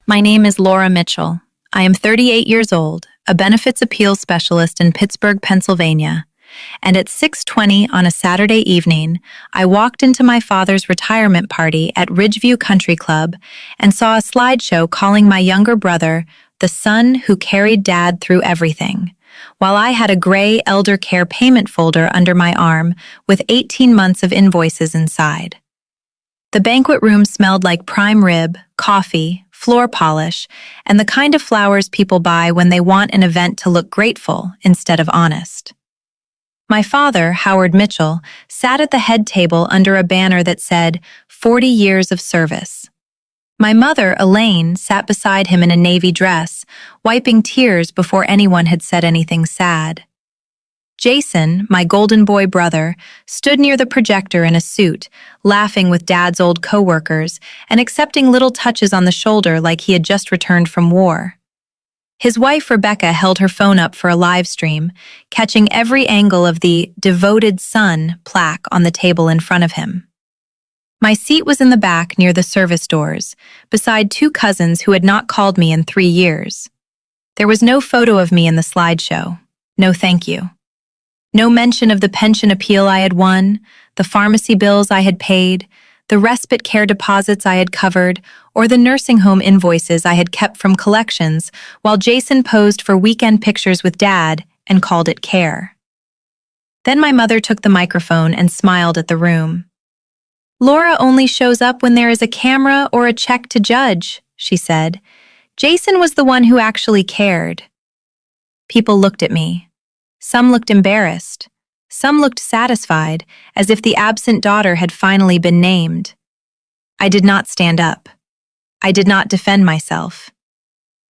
My name is Laura Mitchell. I am 38 years old, a benefits appeals specialist in Pittsburgh, Pennsylvania. And at 6:20 on a Saturday evening, I walked into my father's retirement party at Ridgeview Country Club and saw a slideshow calling my younger brother the son who carried Dad through everything, while I had a gray elder care payment folder under my arm with 18 months of invoices inside. The banquet room smelled like prime rib, coffee, floor polish, and the kind of flowers people buy when they want an event to look grateful instead of honest. My father, Howard Mitchell, sat at the head table under a banner that said, 40 years of service. My mother, Elaine, sat beside him in a navy dress, wiping tears before anyone had said anything sad. Jason, my golden boy brother, stood near the projector in a suit, laughing with Dad's old coworkers and accepting little touches on the shoulder like he had just returned from war. His wife, Rebecca, held her phone up for a live stream, catching every angle of the "Devoted Son" plaque on the table in front of him. My seat was in the back near the service doors, beside two cousins who had not called me in 3 years. There was no photo of me in the slideshow. No thank you. No mention of the pension appeal I had won, the pharmacy bills I had paid, the respite care deposits I had covered, or the nursing home invoices I had kept from collections while Jason posed for weekend pictures with Dad and called it care. Then my mother took the microphone and smiled at the room. "Laura only shows up when there is a camera or a check to judge," she said. "Jason was the one who actually cared." People looked at me. Some looked embarrassed. Some looked satisfied, as if the absent daughter had finally been named. I did not stand up. I did not defend myself.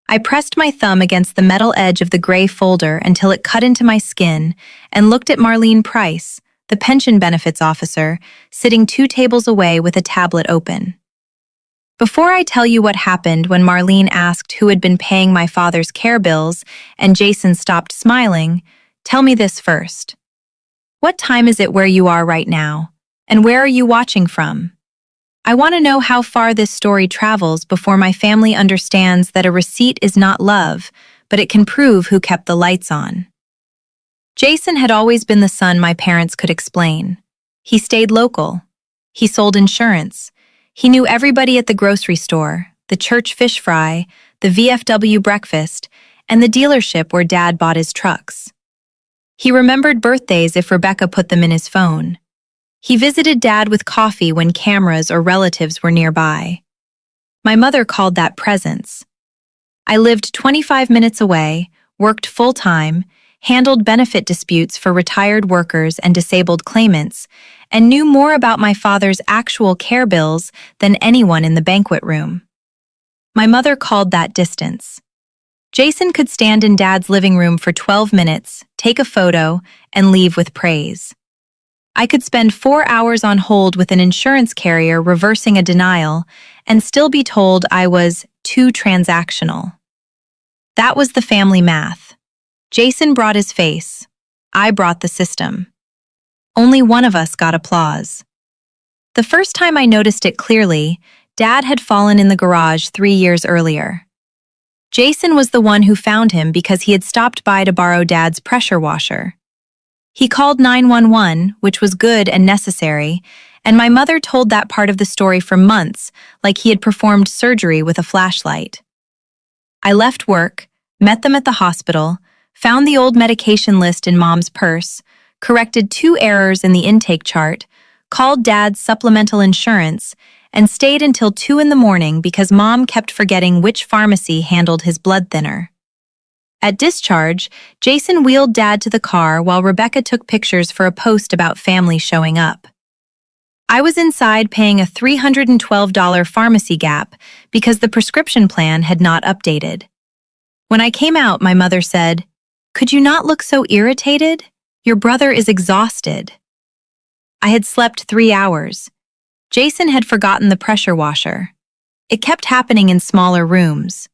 I pressed my thumb against the metal edge of the gray folder until it cut into my skin and looked at Marlene Price, the pension benefits officer, sitting 2 tables away with a tablet open. Before I tell you what happened when Marlene asked who had been paying my father's care bills and Jason stopped smiling, tell me this first. What time is it where you are right now? And where are you watching from? I want to know how far this story travels before my family understands that a receipt is not love, but it can prove who kept the lights on. Jason had always been the son my parents could explain. He stayed local. He sold insurance. He knew everybody at the grocery store, the church fish fry, the VFW breakfast, and the dealership where Dad bought his trucks. He remembered birthdays if Rebecca put them in his phone. He visited Dad with coffee when cameras or relatives were nearby. My mother called that presence. I lived 25 minutes away, worked full-time, handled benefit disputes for retired workers and disabled claimants, and knew more about my father's actual care bills than anyone in the banquet room. My mother called that distance. Jason could stand in Dad's living room for 12 minutes, take a photo, and leave with praise. I could spend 4 hours on hold with an insurance carrier reversing a denial and still be told I was too transactional. That was the family math. Jason brought his face. I brought the system. Only one of us got applause. The first time I noticed it clearly, Dad had fallen in the garage 3 years earlier. Jason was the one who found him because he had stopped by to borrow Dad's pressure washer. He called 911, which was good and necessary, and my mother told that part of the story for months, like he had performed surgery with a flashlight. I left work, met them at the hospital, found the old medication list in Mom's purse, corrected 2 errors in the intake chart, called Dad's supplemental insurance, and stayed until 2 in the morning because Mom kept forgetting which pharmacy handled his blood thinner. At discharge, Jason wheeled Dad to the car while Rebecca took pictures for a post about family showing up. I was inside paying a $312 pharmacy gap because the prescription plan had not updated. When I came out, my mother said, "Could you not look so irritated? Your brother is exhausted." I had slept 3 hours. Jason had forgotten the pressure washer. It kept happening in smaller rooms.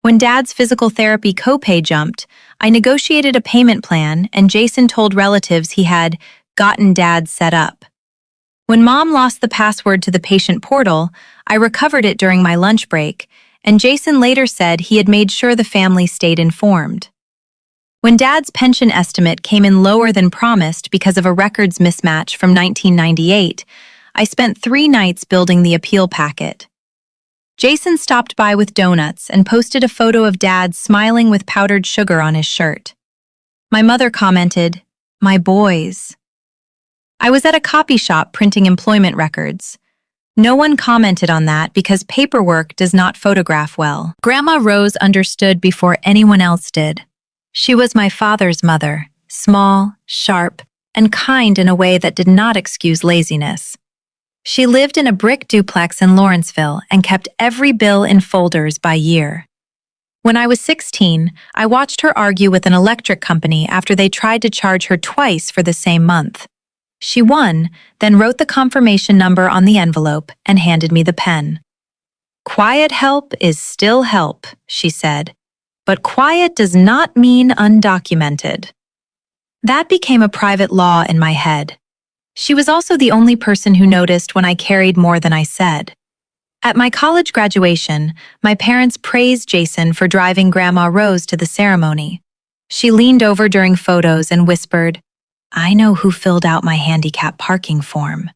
When Dad's physical therapy copay jumped, I negotiated a payment plan and Jason told relatives he had gotten Dad set up. When Mom lost the password to the patient portal, I recovered it during my lunch break, and Jason later said he had made sure the family stayed informed. When Dad's pension estimate came in lower than promised because of a records mismatch from 1998, I spent 3 nights building the appeal packet. Jason stopped by with donuts and posted a photo of Dad smiling with powdered sugar on his shirt. My mother commented, "My boys." I was at a copy shop printing employment records. No one commented on that because paperwork does not photograph well. Grandma Rose understood before anyone else did. She was my father's mother, small, sharp, and kind in a way that did not excuse laziness. She lived in a brick duplex in Lawrenceville and kept every bill in folders by year. When I was 16, I watched her argue with an electric company after they tried to charge her twice for the same month. She won, then wrote the confirmation number on the envelope and handed me the pen. "Quiet help is still help," she said, "but quiet does not mean undocumented." That became a private law in my head. She was also the only person who noticed when I carried more than I said. At my college graduation, my parents praised Jason for driving Grandma Rose to the ceremony. She leaned over during photos and whispered, "I know who filled out my handicap parking form."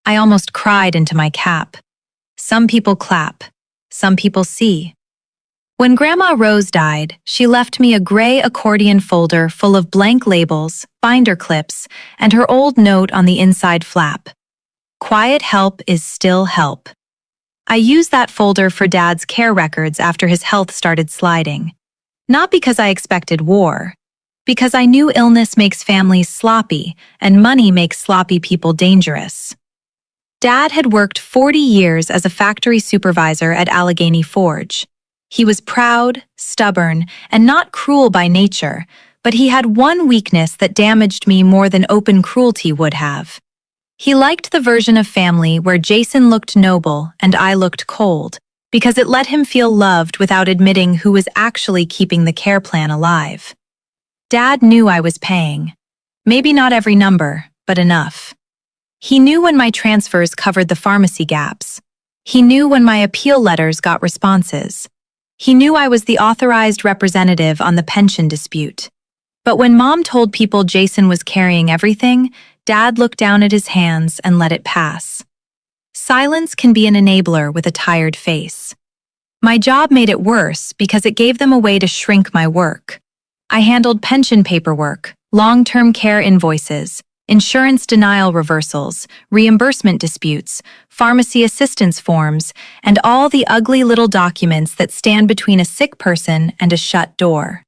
I almost cried into my cap. Some people clap, some people see. When Grandma Rose died, she left me a gray accordion folder full of blank labels, binder clips, and her old note on the inside flap. "Quiet help is still help." I used that folder for Dad's care records after his health started sliding. Not because I expected war, because I knew illness makes families sloppy and money makes sloppy people dangerous. Dad had worked 40 years as a factory supervisor at Allegheny Forge. He was proud, stubborn, and not cruel by nature, but he had one weakness that damaged me more than open cruelty would have. He liked the version of family where Jason looked noble and I looked cold, because it let him feel loved without admitting who was actually keeping the care plan alive. Dad knew I was paying. Maybe not every number, but enough. He knew when my transfers covered the pharmacy gaps. He knew when my appeal letters got responses. He knew I was the authorized representative on the pension dispute. But when Mom told people Jason was carrying everything, Dad looked down at his hands and let it pass. Silence can be an enabler with a tired face. My job made it worse because it gave them a way to shrink my work. I handled pension paperwork, long-term care invoices, insurance denial reversals, reimbursement disputes, pharmacy assistance forms, and all the ugly little documents that stand between a sick person and a shut door.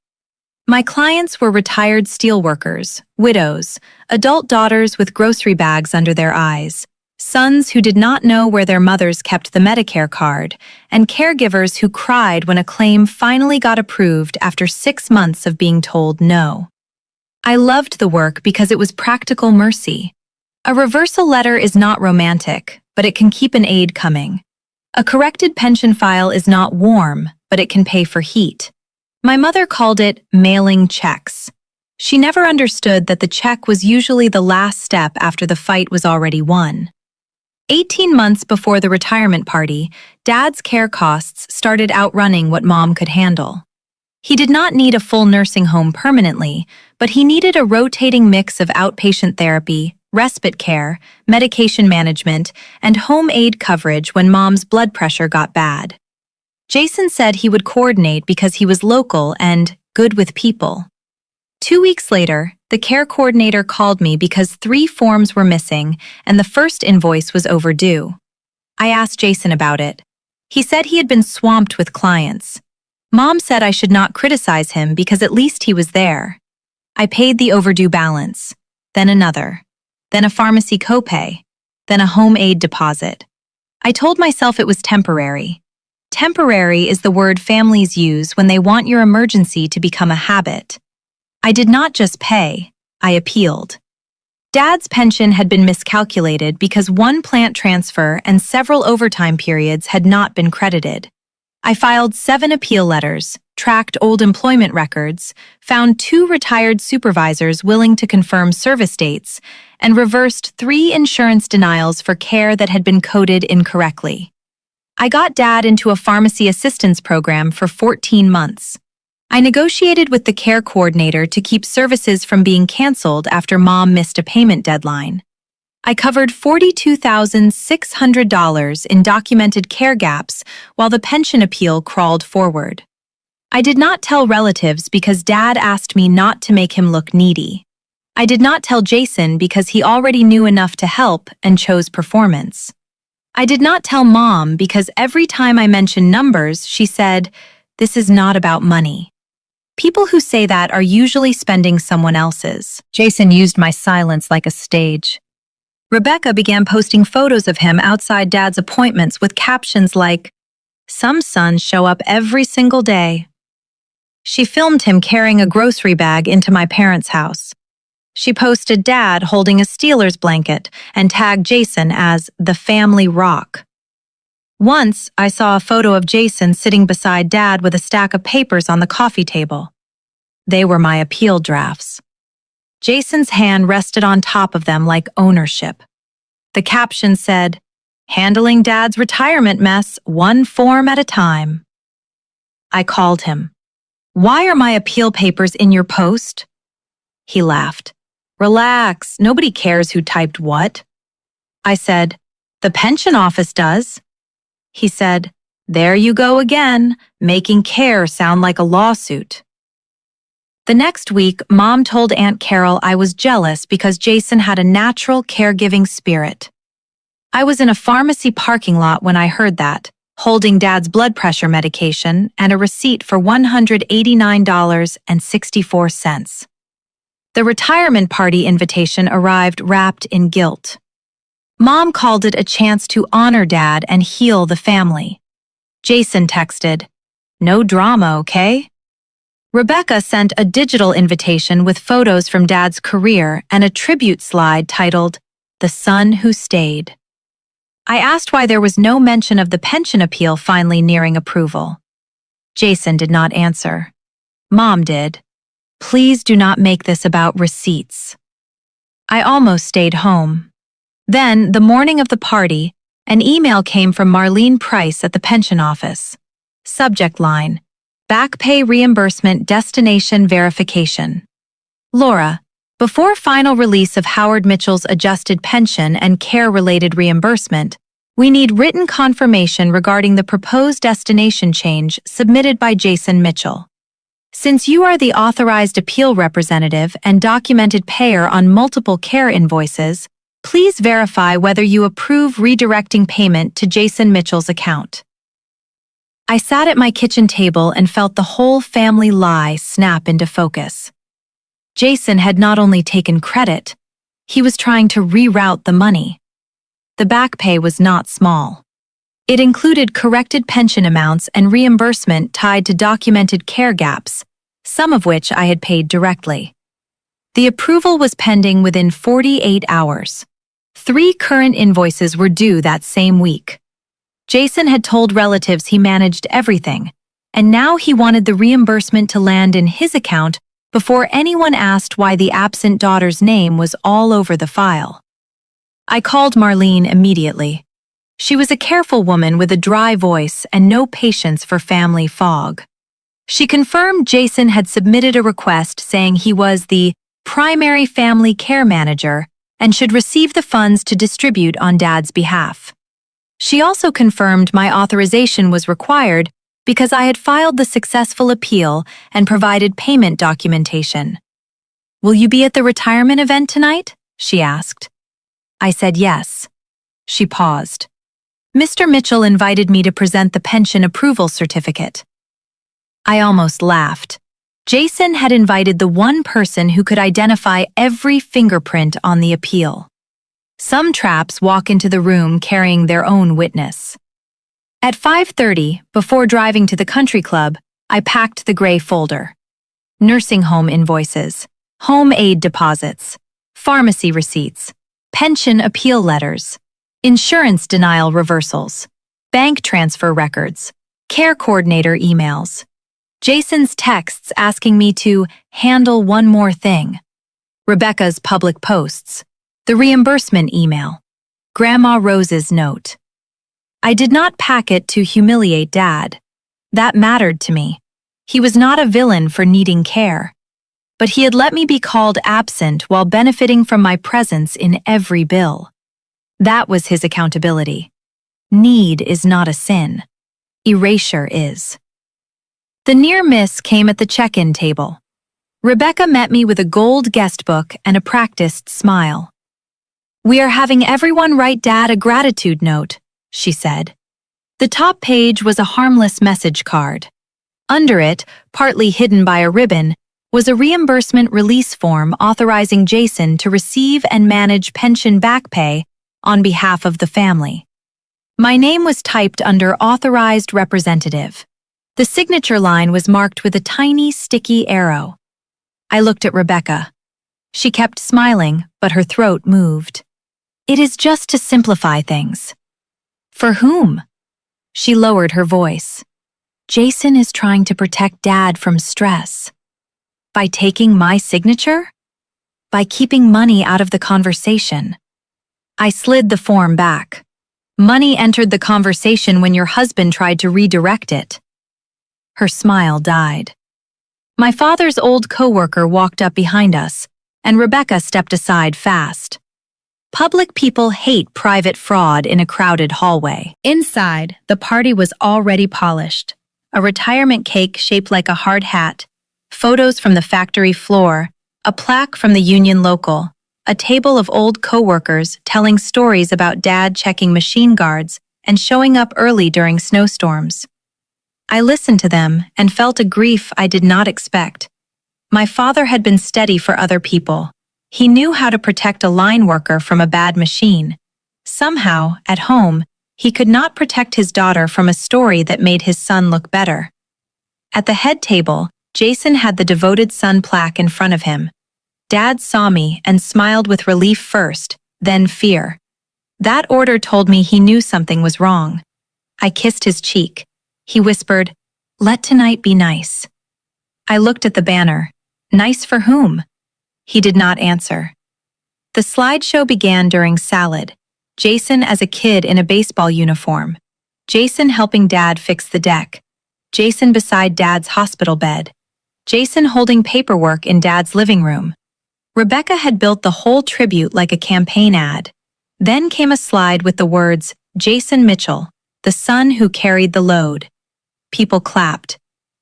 My clients were retired steelworkers, widows, adult daughters with grocery bags under their eyes, sons who did not know where their mothers kept the Medicare card, and caregivers who cried when a claim finally got approved after 6 months of being told no. I loved the work because it was practical mercy. A reversal letter is not romantic, but it can keep an aide coming. A corrected pension file is not warm, but it can pay for heat. My mother called it mailing checks. She never understood that the check was usually the last step after the fight was already won. 18 months before the retirement party, Dad's care costs started outrunning what Mom could handle. He did not need a full nursing home permanently, but he needed a rotating mix of outpatient therapy, respite care, medication management, and home aid coverage when Mom's blood pressure got bad. Jason said he would coordinate because he was local and good with people. 2 weeks later, the care coordinator called me because 3 forms were missing and the first invoice was overdue. I asked Jason about it. He said he had been swamped with clients. Mom said I should not criticize him because at least he was there. I paid the overdue balance, then another, then a pharmacy copay, then a home aid deposit. I told myself it was temporary. Temporary is the word families use when they want your emergency to become a habit. I did not just pay, I appealed. Dad's pension had been miscalculated because 1 plant transfer and several overtime periods had not been credited. I filed 7 appeal letters, tracked old employment records, found 2 retired supervisors willing to confirm service dates, and reversed 3 insurance denials for care that had been coded incorrectly. I got Dad into a pharmacy assistance program for 14 months. I negotiated with the care coordinator to keep services from being canceled after Mom missed a payment deadline. I covered $42,600 in documented care gaps while the pension appeal crawled forward. I did not tell relatives because Dad asked me not to make him look needy. I did not tell Jason because he already knew enough to help and chose performance. I did not tell Mom because every time I mentioned numbers, she said, "This is not about money." People who say that are usually spending someone else's. Jason used my silence like a stage. Rebecca began posting photos of him outside Dad's appointments with captions like, "Some sons show up every single day." She filmed him carrying a grocery bag into my parents' house. She posted Dad holding a Steelers blanket and tagged Jason as the family rock. Once, I saw a photo of Jason sitting beside Dad with a stack of papers on the coffee table. They were my appeal drafts. Jason's hand rested on top of them like ownership. The caption said, "Handling Dad's retirement mess, one form at a time." I called him. "Why are my appeal papers in your post?" He laughed. "Relax, nobody cares who typed what." I said, "The pension office does." He said, "There you go again, making care sound like a lawsuit." The next week, Mom told Aunt Carol I was jealous because Jason had a natural caregiving spirit. I was in a pharmacy parking lot when I heard that, holding Dad's blood pressure medication and a receipt for $189.64. The retirement party invitation arrived wrapped in guilt. Mom called it a chance to honor Dad and heal the family. Jason texted, "No drama, okay?" Rebecca sent a digital invitation with photos from Dad's career and a tribute slide titled, "The Son Who Stayed." I asked why there was no mention of the pension appeal finally nearing approval. Jason did not answer. Mom did. "Please do not make this about receipts." I almost stayed home. Then, the morning of the party, an email came from Marlene Price at the pension office. Subject line, "Back pay reimbursement destination verification." Laura, before final release of Howard Mitchell's adjusted pension and care-related reimbursement, we need written confirmation regarding the proposed destination change submitted by Jason Mitchell. Since you are the authorized appeal representative and documented payer on multiple care invoices, please verify whether you approve redirecting payment to Jason Mitchell's account. I sat at my kitchen table and felt the whole family lie snap into focus. Jason had not only taken credit, he was trying to reroute the money. The back pay was not small. It included corrected pension amounts and reimbursement tied to documented care gaps, some of which I had paid directly. The approval was pending within 48 hours. 3 current invoices were due that same week. Jason had told relatives he managed everything, and now he wanted the reimbursement to land in his account before anyone asked why the absent daughter's name was all over the file. I called Marlene immediately. She was a careful woman with a dry voice and no patience for family fog. She confirmed Jason had submitted a request saying he was the primary family care manager and should receive the funds to distribute on Dad's behalf. She also confirmed my authorization was required because I had filed the successful appeal and provided payment documentation. "Will you be at the retirement event tonight?" she asked. I said yes. She paused. "Mr. Mitchell invited me to present the pension approval certificate." I almost laughed. Jason had invited the one person who could identify every fingerprint on the appeal. Some traps walk into the room carrying their own witness. At 5:30, before driving to the country club, I packed the gray folder. Nursing home invoices, home aid deposits, pharmacy receipts, pension appeal letters, insurance denial reversals, bank transfer records, care coordinator emails, Jason's texts asking me to handle one more thing, Rebecca's public posts, the reimbursement email, Grandma Rose's note. I did not pack it to humiliate Dad. That mattered to me. He was not a villain for needing care. But he had let me be called absent while benefiting from my presence in every bill. That was his accountability. Need is not a sin. Erasure is. The near miss came at the check-in table. Rebecca met me with a gold guest book and a practiced smile. "We are having everyone write Dad a gratitude note," she said. The top page was a harmless message card. Under it, partly hidden by a ribbon, was a reimbursement release form authorizing Jason to receive and manage pension back pay on behalf of the family. My name was typed under Authorized Representative. The signature line was marked with a tiny, sticky arrow. I looked at Rebecca. She kept smiling, but her throat moved. "It is just to simplify things." "For whom?" She lowered her voice. "Jason is trying to protect Dad from stress." "By taking my signature?" "By keeping money out of the conversation." I slid the form back. "Money entered the conversation when your husband tried to redirect it." Her smile died. My father's old coworker walked up behind us, and Rebecca stepped aside fast. Public people hate private fraud in a crowded hallway. Inside, the party was already polished. A retirement cake shaped like a hard hat, photos from the factory floor, a plaque from the union local, a table of old coworkers telling stories about Dad checking machine guards and showing up early during snowstorms. I listened to them and felt a grief I did not expect. My father had been steady for other people. He knew how to protect a line worker from a bad machine. Somehow, at home, he could not protect his daughter from a story that made his son look better. At the head table, Jason had the devoted son plaque in front of him. Dad saw me and smiled with relief first, then fear. That order told me he knew something was wrong. I kissed his cheek. He whispered, "Let tonight be nice." I looked at the banner. Nice for whom? He did not answer. The slideshow began during salad. Jason as a kid in a baseball uniform. Jason helping Dad fix the deck. Jason beside Dad's hospital bed. Jason holding paperwork in Dad's living room. Rebecca had built the whole tribute like a campaign ad. Then came a slide with the words, "Jason Mitchell, the son who carried the load." People clapped.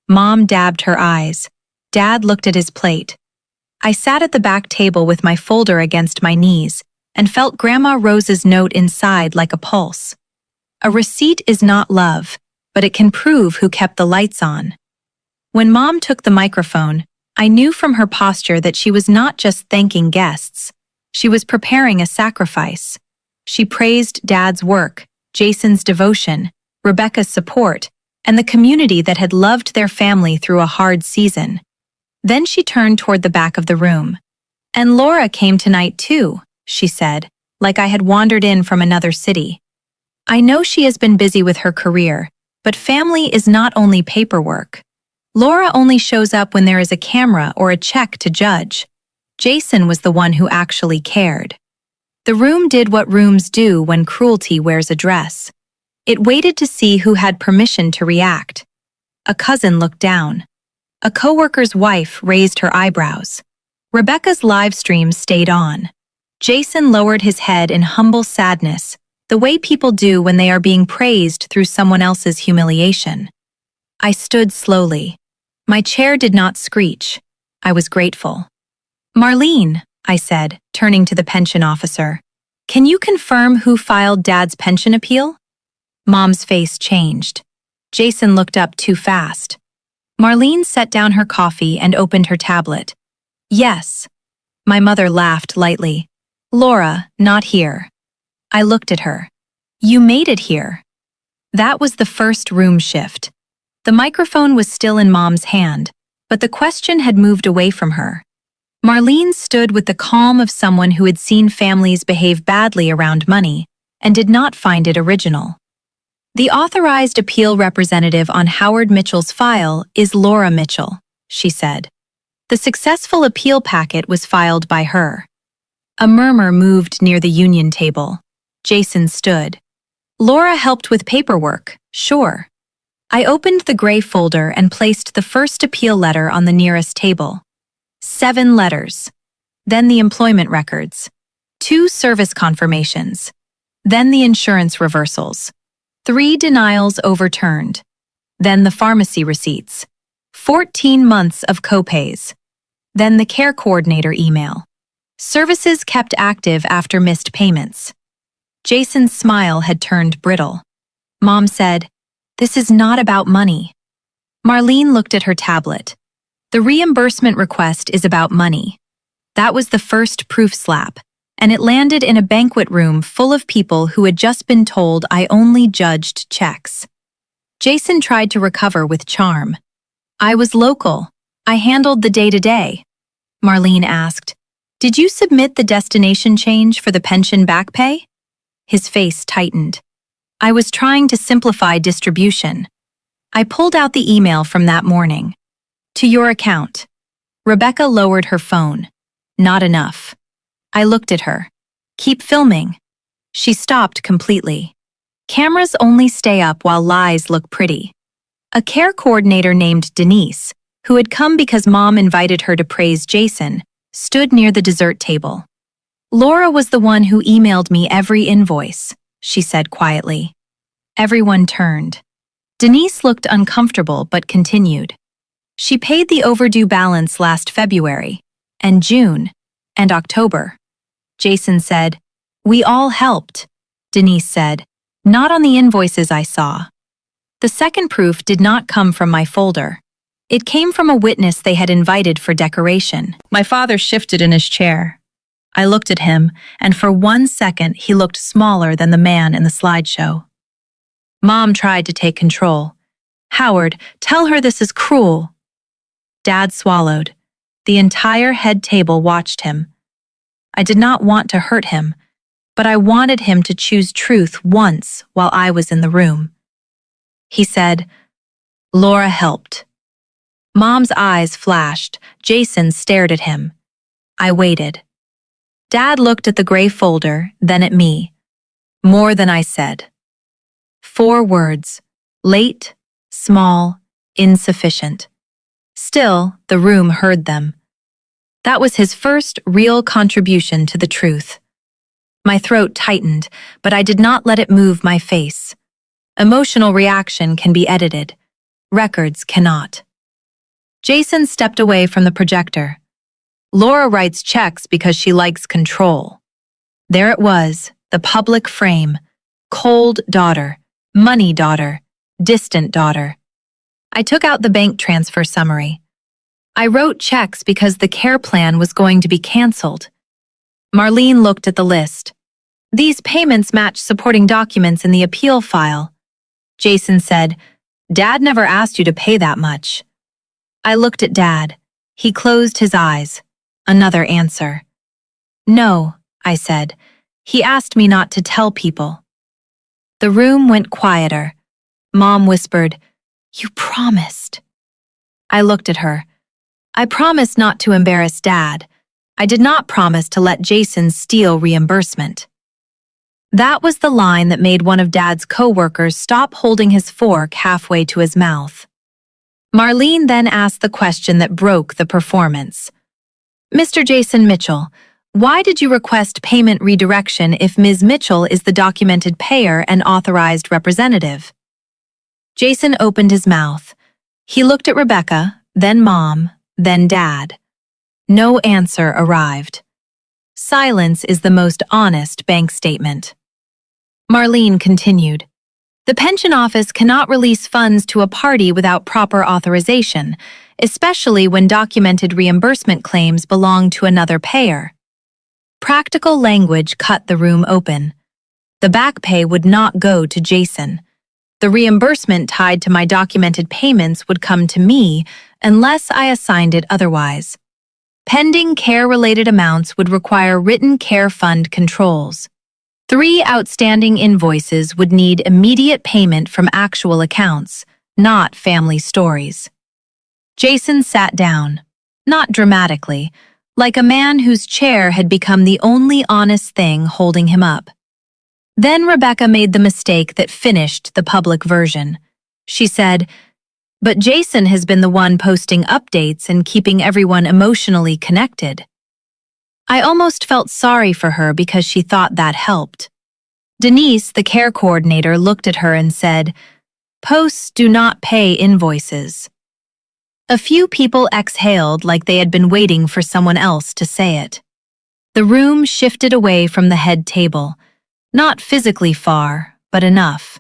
Mom dabbed her eyes. Dad looked at his plate. I sat at the back table with my folder against my knees and felt Grandma Rose's note inside like a pulse. A receipt is not love, but it can prove who kept the lights on. When Mom took the microphone, I knew from her posture that she was not just thanking guests. She was preparing a sacrifice. She praised Dad's work, Jason's devotion, Rebecca's support, and the community that had loved their family through a hard season. Then she turned toward the back of the room. "And Laura came tonight too," she said, like I had wandered in from another city. "I know she has been busy with her career, but family is not only paperwork. Laura only shows up when there is a camera or a check to judge. Jason was the one who actually cared." The room did what rooms do when cruelty wears a dress. It waited to see who had permission to react. A cousin looked down. A coworker's wife raised her eyebrows. Rebecca's live stream stayed on. Jason lowered his head in humble sadness, the way people do when they are being praised through someone else's humiliation. I stood slowly. My chair did not screech. I was grateful. "Marlene," I said, turning to the pension officer, "can you confirm who filed Dad's pension appeal?" Mom's face changed. Jason looked up too fast. Marlene set down her coffee and opened her tablet. "Yes." My mother laughed lightly. "Laura, not here." I looked at her. "You made it here." That was the first room shift. The microphone was still in Mom's hand, but the question had moved away from her. Marlene stood with the calm of someone who had seen families behave badly around money and did not find it original. "The authorized appeal representative on Howard Mitchell's file is Laura Mitchell," she said. The successful appeal packet was filed by her. A murmur moved near the union table. Jason stood. Laura helped with paperwork, sure. I opened the gray folder and placed the first appeal letter on the nearest table. 7 letters. Then the employment records. 2 service confirmations. Then the insurance reversals. 3 denials overturned. Then the pharmacy receipts. 14 months of copays. Then the care coordinator email. Services kept active after missed payments. Jason's smile had turned brittle. Mom said, "This is not about money." Marlene looked at her tablet. The reimbursement request is about money. That was the first proof slap, and it landed in a banquet room full of people who had just been told I only judged checks. Jason tried to recover with charm. "I was local. I handled the day-to-day." Marlene asked, "Did you submit the destination change for the pension back pay?" His face tightened. "I was trying to simplify distribution." I pulled out the email from that morning. "To your account." Rebecca lowered her phone. "Not enough." I looked at her. "Keep filming." She stopped completely. Cameras only stay up while lies look pretty. A care coordinator named Denise, who had come because Mom invited her to praise Jason, stood near the dessert table. "Laura was the one who emailed me every invoice," she said quietly. Everyone turned. Denise looked uncomfortable but continued. "She paid the overdue balance last February, and June, and October." Jason said, "We all helped." Denise said, "Not on the invoices I saw." The second proof did not come from my folder. It came from a witness they had invited for decoration. My father shifted in his chair. I looked at him, and for 1 second he looked smaller than the man in the slideshow. Mom tried to take control. "Howard, tell her this is cruel." Dad swallowed. The entire head table watched him. I did not want to hurt him, but I wanted him to choose truth once while I was in the room. He said, "Laura helped." Mom's eyes flashed. Jason stared at him. I waited. Dad looked at the gray folder, then at me. More than I said. 4 words. Late, small, insufficient. Still, the room heard them. That was his first real contribution to the truth. My throat tightened, but I did not let it move my face. Emotional reaction can be edited. Records cannot. Jason stepped away from the projector. "Laura writes checks because she likes control." There it was, the public frame. Cold daughter, money daughter, distant daughter. I took out the bank transfer summary. I wrote checks because the care plan was going to be canceled. Marlene looked at the list. "These payments match supporting documents in the appeal file." Jason said, "Dad never asked you to pay that much." I looked at Dad. He closed his eyes. Another answer. "No," I said. "He asked me not to tell people." The room went quieter. Mom whispered, "You promised." I looked at her. I promised not to embarrass Dad. I did not promise to let Jason steal reimbursement. That was the line that made one of Dad's co-workers stop holding his fork halfway to his mouth. Marlene then asked the question that broke the performance. "Mr. Jason Mitchell, why did you request payment redirection if Ms. Mitchell is the documented payer and authorized representative?" Jason opened his mouth. He looked at Rebecca, then Mom, then Dad. No answer arrived. Silence is the most honest bank statement. Marlene continued. "The pension office cannot release funds to a party without proper authorization, especially when documented reimbursement claims belong to another payer." Practical language cut the room open. The back pay would not go to Jason. The reimbursement tied to my documented payments would come to me unless I assigned it otherwise. Pending care-related amounts would require written care fund controls. 3 outstanding invoices would need immediate payment from actual accounts, not family stories. Jason sat down, not dramatically, like a man whose chair had become the only honest thing holding him up. Then Rebecca made the mistake that finished the public version. She said, "But Jason has been the one posting updates and keeping everyone emotionally connected." I almost felt sorry for her because she thought that helped. Denise, the care coordinator, looked at her and said, "Posts do not pay invoices." A few people exhaled like they had been waiting for someone else to say it. The room shifted away from the head table, not physically far, but enough.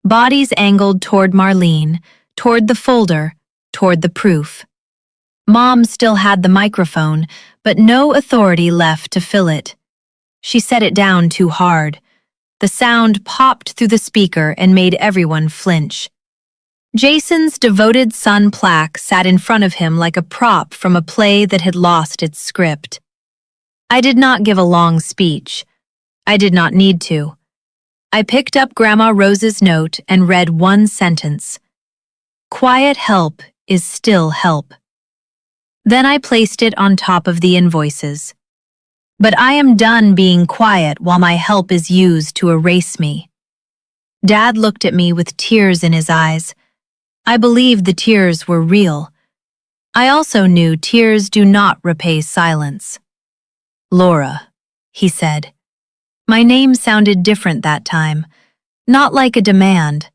Bodies angled toward Marlene, toward the folder, toward the proof. Mom still had the microphone, but no authority left to fill it. She set it down too hard. The sound popped through the speaker and made everyone flinch. Jason's devoted son plaque sat in front of him like a prop from a play that had lost its script. I did not give a long speech. I did not need to. I picked up Grandma Rose's note and read one sentence. "Quiet help is still help." Then I placed it on top of the invoices. "But I am done being quiet while my help is used to erase me." Dad looked at me with tears in his eyes. I believed the tears were real. I also knew tears do not repay silence. "Laura," he said. My name sounded different that time, not like a demand,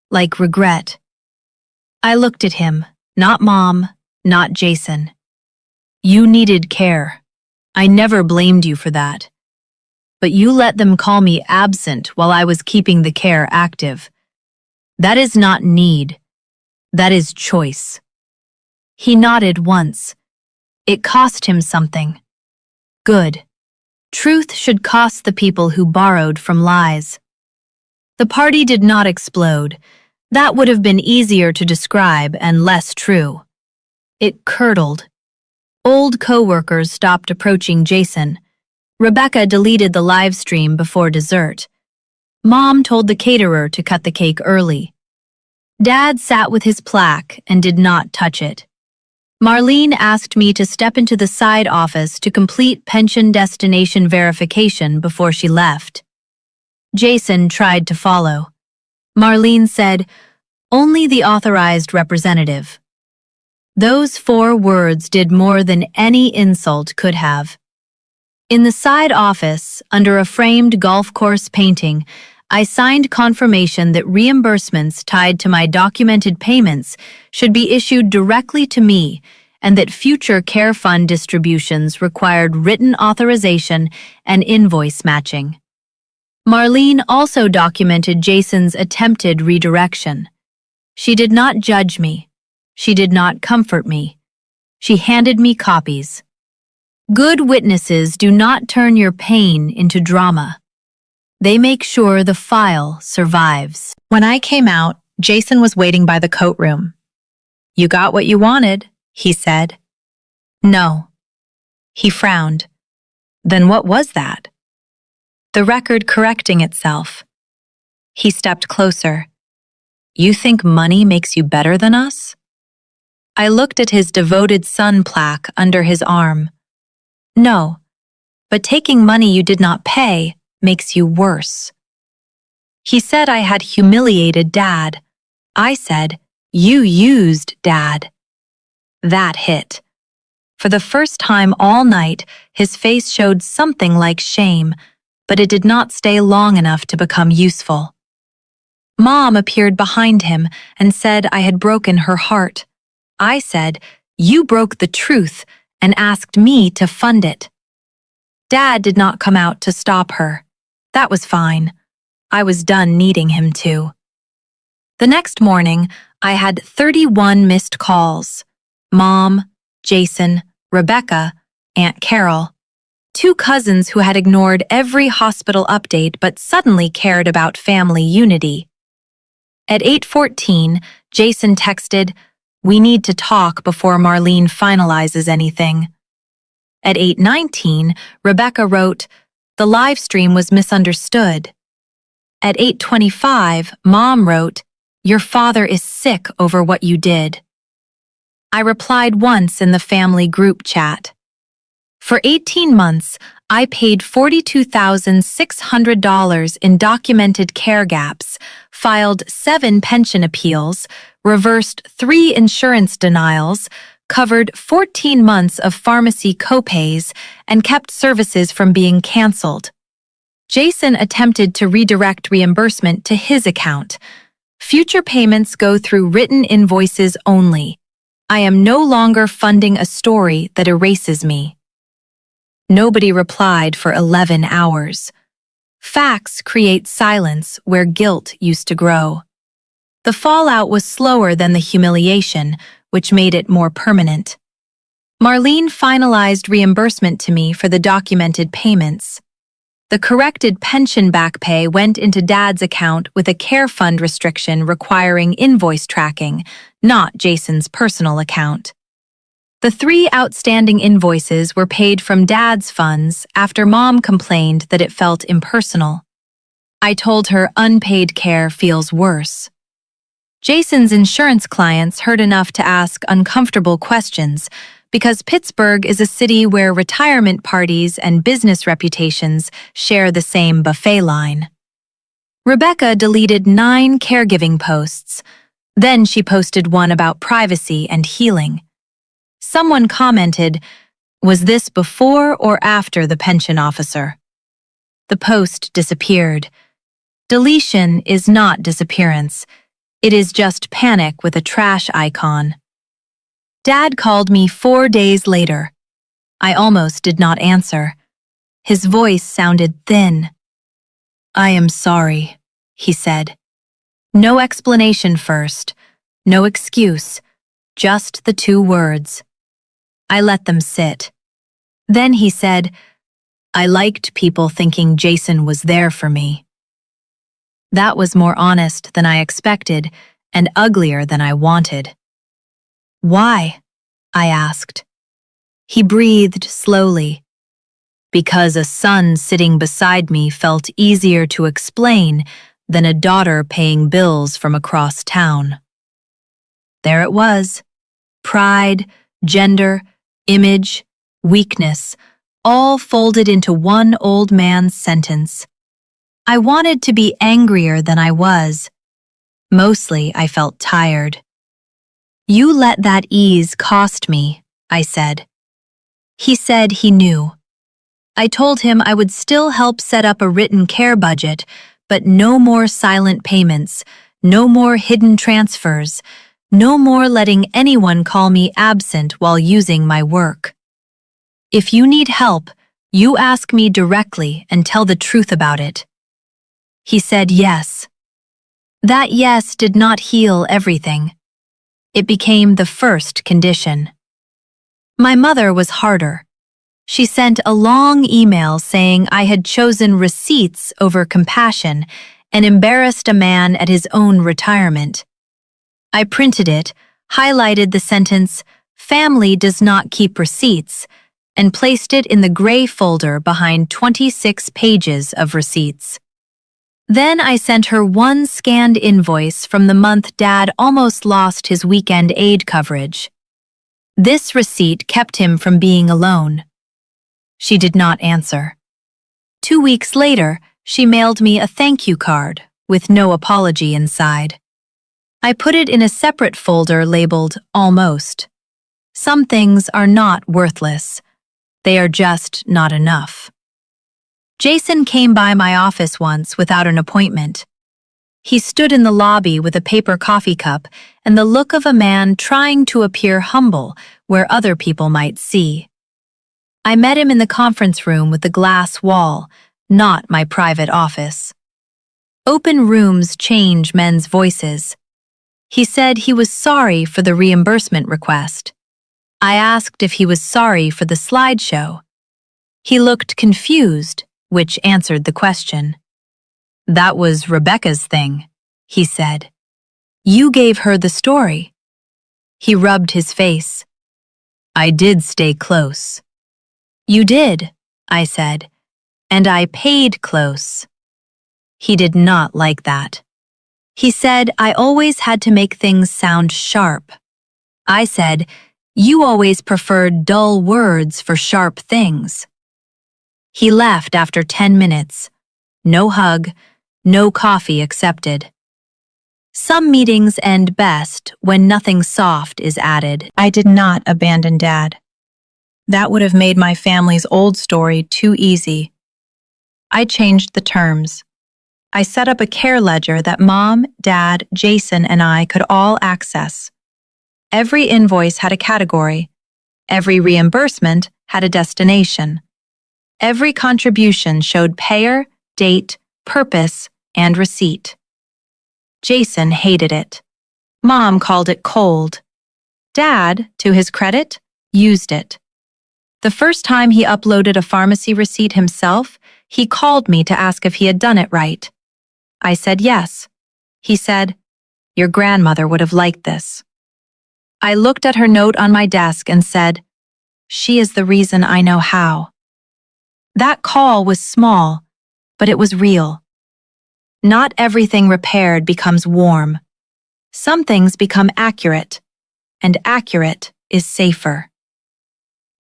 like regret. I looked at him, not Mom, not Jason. "You needed care. I never blamed you for that. But you let them call me absent while I was keeping the care active. That is not need. That is choice." He nodded once. It cost him something. Good. Truth should cost the people who borrowed from lies. The party did not explode. That would have been easier to describe and less true. It curdled. Old co-workers stopped approaching Jason. Rebecca deleted the live stream before dessert. Mom told the caterer to cut the cake early. Dad sat with his plaque and did not touch it. Marlene asked me to step into the side office to complete pension destination verification before she left. Jason tried to follow. Marlene said, "Only the authorized representative." Those 4 words did more than any insult could have. In the side office, under a framed golf course painting, I signed confirmation that reimbursements tied to my documented payments should be issued directly to me and that future care fund distributions required written authorization and invoice matching. Marlene also documented Jason's attempted redirection. She did not judge me. She did not comfort me. She handed me copies. Good witnesses do not turn your pain into drama. They make sure the file survives. When I came out, Jason was waiting by the coat room. "You got what you wanted," he said. "No." He frowned. "Then what was that?" The record correcting itself. He stepped closer. "You think money makes you better than us?" I looked at his devoted son plaque under his arm. "No, but taking money you did not pay makes you worse." He said I had humiliated Dad. I said, "You used Dad." That hit. For the first time all night, his face showed something like shame, but it did not stay long enough to become useful. Mom appeared behind him and said I had broken her heart. I said, "You broke the truth and asked me to fund it." Dad did not come out to stop her. That was fine. I was done needing him to. The next morning, I had 31 missed calls. Mom, Jason, Rebecca, Aunt Carol. 2 cousins who had ignored every hospital update but suddenly cared about family unity. At 8:14, Jason texted, "We need to talk before Marlene finalizes anything." At 8:19, Rebecca wrote, "The live stream was misunderstood." At 8:25, Mom wrote, "Your father is sick over what you did." I replied once in the family group chat. For 18 months, I paid $42,600 in documented care gaps, filed 7 pension appeals, reversed 3 insurance denials, covered 14 months of pharmacy copays, and kept services from being canceled. Jason attempted to redirect reimbursement to his account. Future payments go through written invoices only. I am no longer funding a story that erases me. Nobody replied for 11 hours. Facts create silence where guilt used to grow. The fallout was slower than the humiliation, which made it more permanent. Marlene finalized reimbursement to me for the documented payments. The corrected pension back pay went into Dad's account with a care fund restriction requiring invoice tracking, not Jason's personal account. The 3 outstanding invoices were paid from Dad's funds after Mom complained that it felt impersonal. I told her unpaid care feels worse. Jason's insurance clients heard enough to ask uncomfortable questions because Pittsburgh is a city where retirement parties and business reputations share the same buffet line. Rebecca deleted 9 caregiving posts. Then she posted one about privacy and healing. Someone commented, "Was this before or after the pension officer?" The post disappeared. Deletion is not disappearance. It is just panic with a trash icon. Dad called me 4 days later. I almost did not answer. His voice sounded thin. "I am sorry," he said. No explanation first, no excuse, just the 2 words. I let them sit. Then he said, "I liked people thinking Jason was there for me." That was more honest than I expected and uglier than I wanted. "Why?" I asked. He breathed slowly. "Because a son sitting beside me felt easier to explain than a daughter paying bills from across town." There it was. Pride, gender, image, weakness, all folded into one old man's sentence. I wanted to be angrier than I was. Mostly, I felt tired. "You let that ease cost me," I said. He said he knew. I told him I would still help set up a written care budget, but no more silent payments, no more hidden transfers, no more letting anyone call me absent while using my work. "If you need help, you ask me directly and tell the truth about it." He said yes. That yes did not heal everything. It became the first condition. My mother was harder. She sent a long email saying I had chosen receipts over compassion and embarrassed a man at his own retirement. I printed it, highlighted the sentence, "Family does not keep receipts," and placed it in the gray folder behind 26 pages of receipts. Then I sent her one scanned invoice from the month Dad almost lost his weekend aid coverage. This receipt kept him from being alone. She did not answer. 2 weeks later, she mailed me a thank you card with no apology inside. I put it in a separate folder labeled Almost. Some things are not worthless. They are just not enough. Jason came by my office once without an appointment. He stood in the lobby with a paper coffee cup and the look of a man trying to appear humble where other people might see. I met him in the conference room with the glass wall, not my private office. Open rooms change men's voices. He said he was sorry for the reimbursement request. I asked if he was sorry for the slideshow. He looked confused, which answered the question. "That was Rebecca's thing," he said. "You gave her the story." He rubbed his face. "I did stay close." "You did," I said, "and I paid close." He did not like that. He said I always had to make things sound sharp. I said, "You always preferred dull words for sharp things." He left after 10 minutes. No hug, no coffee accepted. Some meetings end best when nothing soft is added. I did not abandon Dad. That would have made my family's old story too easy. I changed the terms. I set up a care ledger that Mom, Dad, Jason, and I could all access. Every invoice had a category. Every reimbursement had a destination. Every contribution showed payer, date, purpose, and receipt. Jason hated it. Mom called it cold. Dad, to his credit, used it. The first time he uploaded a pharmacy receipt himself, he called me to ask if he had done it right. I said yes. He said, "Your grandmother would have liked this." I looked at her note on my desk and said, "She is the reason I know how." That call was small, but it was real. Not everything repaired becomes warm. Some things become accurate, and accurate is safer.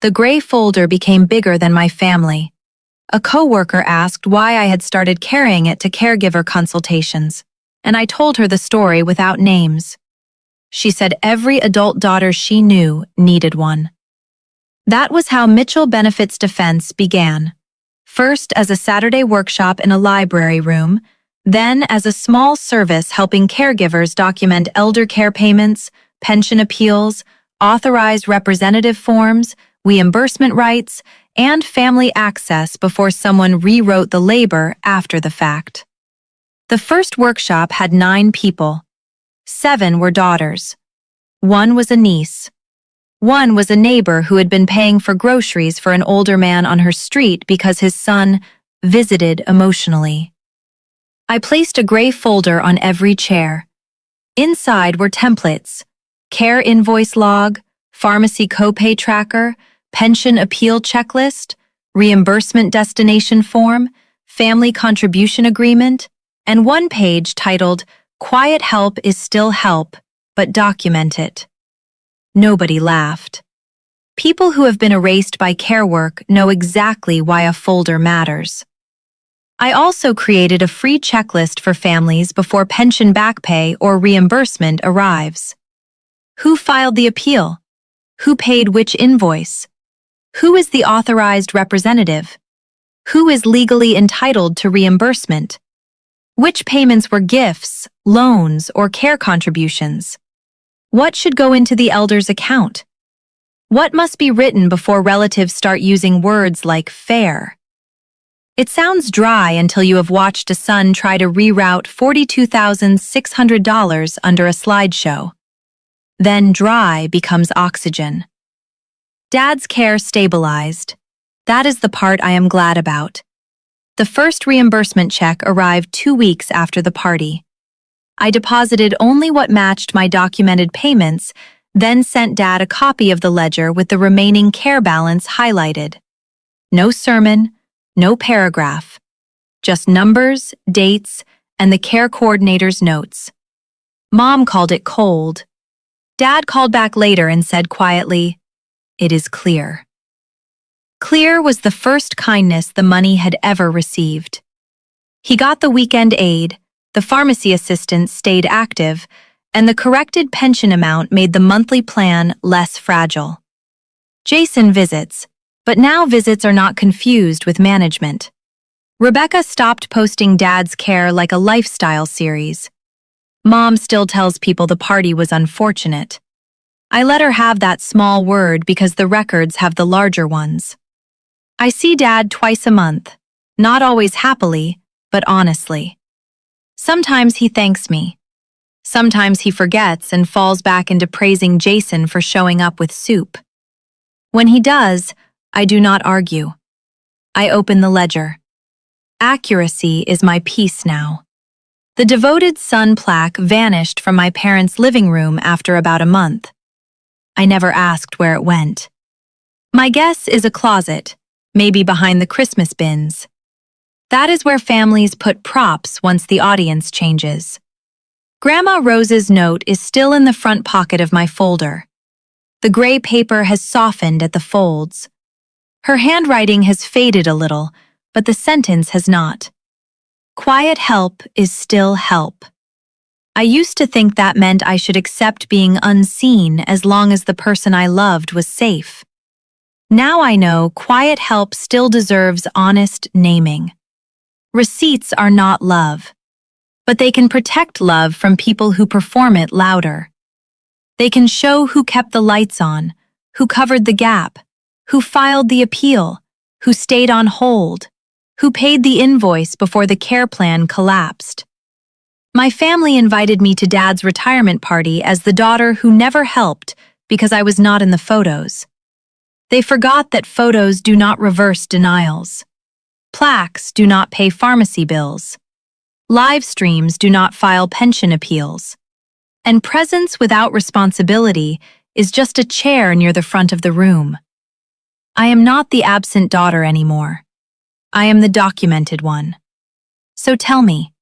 The gray folder became bigger than my family. A coworker asked why I had started carrying it to caregiver consultations, and I told her the story without names. She said every adult daughter she knew needed one. That was how Mitchell Benefits Defense began. First as a Saturday workshop in a library room, then as a small service helping caregivers document elder care payments, pension appeals, authorized representative forms, reimbursement rights, and family access before someone rewrote the labor after the fact. The first workshop had 9 people. 7 were daughters. 1 was a niece. 1 was a neighbor who had been paying for groceries for an older man on her street because his son visited emotionally. I placed a gray folder on every chair. Inside were templates: care invoice log, pharmacy copay tracker, pension appeal checklist, reimbursement destination form, family contribution agreement, and 1 page titled, "Quiet help is still help, but document it." Nobody laughed. People who have been erased by care work know exactly why a folder matters. I also created a free checklist for families before pension back pay or reimbursement arrives. Who filed the appeal? Who paid which invoice? Who is the authorized representative? Who is legally entitled to reimbursement? Which payments were gifts, loans, or care contributions? What should go into the elder's account? What must be written before relatives start using words like fair? It sounds dry until you have watched a son try to reroute $42,600 under a slideshow. Then dry becomes oxygen. Dad's care stabilized. That is the part I am glad about. The first reimbursement check arrived 2 weeks after the party. I deposited only what matched my documented payments, then sent Dad a copy of the ledger with the remaining care balance highlighted. No sermon, no paragraph. Just numbers, dates, and the care coordinator's notes. Mom called it cold. Dad called back later and said quietly, "It is clear." Clear was the first kindness the money had ever received. He got the weekend aid, the pharmacy assistant stayed active, and the corrected pension amount made the monthly plan less fragile. Jason visits, but now visits are not confused with management. Rebecca stopped posting Dad's care like a lifestyle series. Mom still tells people the party was unfortunate. I let her have that small word because the records have the larger ones. I see Dad twice a month, not always happily, but honestly. Sometimes he thanks me. Sometimes he forgets and falls back into praising Jason for showing up with soup. When he does, I do not argue. I open the ledger. Accuracy is my peace now. The devoted son plaque vanished from my parents' living room after about a month. I never asked where it went. My guess is a closet, maybe behind the Christmas bins. That is where families put props once the audience changes. Grandma Rose's note is still in the front pocket of my folder. The gray paper has softened at the folds. Her handwriting has faded a little, but the sentence has not. Quiet help is still help. I used to think that meant I should accept being unseen as long as the person I loved was safe. Now I know quiet help still deserves honest naming. Receipts are not love, but they can protect love from people who perform it louder. They can show who kept the lights on, who covered the gap, who filed the appeal, who stayed on hold, who paid the invoice before the care plan collapsed. My family invited me to Dad's retirement party as the daughter who never helped because I was not in the photos. They forgot that photos do not reverse denials. Plaques do not pay pharmacy bills. Live streams do not file pension appeals. And presence without responsibility is just a chair near the front of the room. I am not the absent daughter anymore. I am the documented one. So tell me,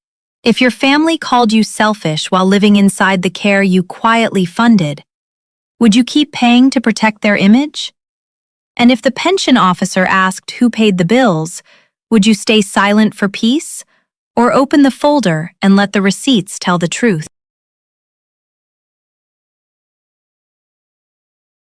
if your family called you selfish while living inside the care you quietly funded, would you keep paying to protect their image? And if the pension officer asked who paid the bills, would you stay silent for peace, or open the folder and let the receipts tell the truth?